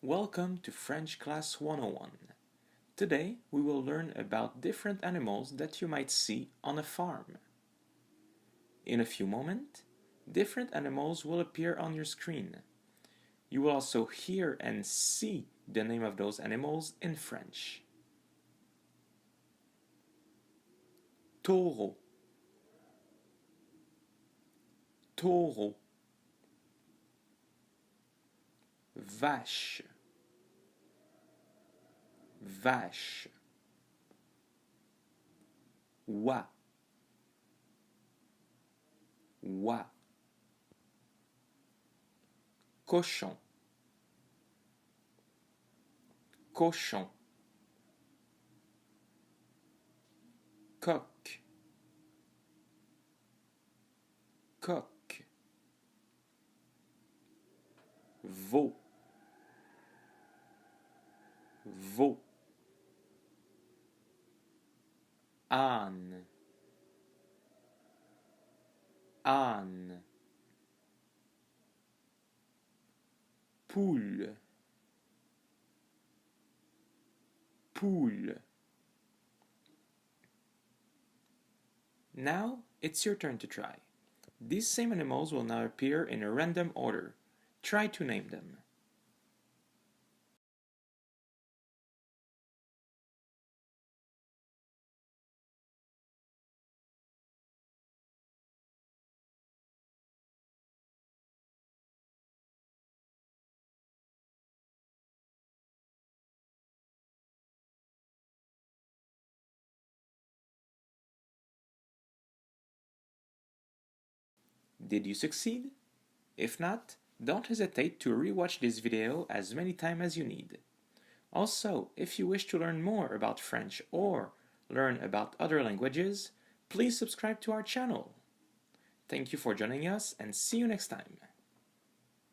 Welcome to French Class 101. Today we will learn about different animals that you might see on a farm. In a few moments, different animals will appear on your screen. You will also hear and see the name of those animals in French. Taureau, taureau. Vache, vache. Oie, oie. Cochon, cochon. Coq, coq. Veau, veau. Âne, âne. Poule, poule. Now it's your turn to try. These same animals will now appear in a random order. Try to name them. Did you succeed? If not, don't hesitate to rewatch this video as many times as you need. Also, if you wish to learn more about French or learn about other languages, please subscribe to our channel. Thank you for joining us and see you next time.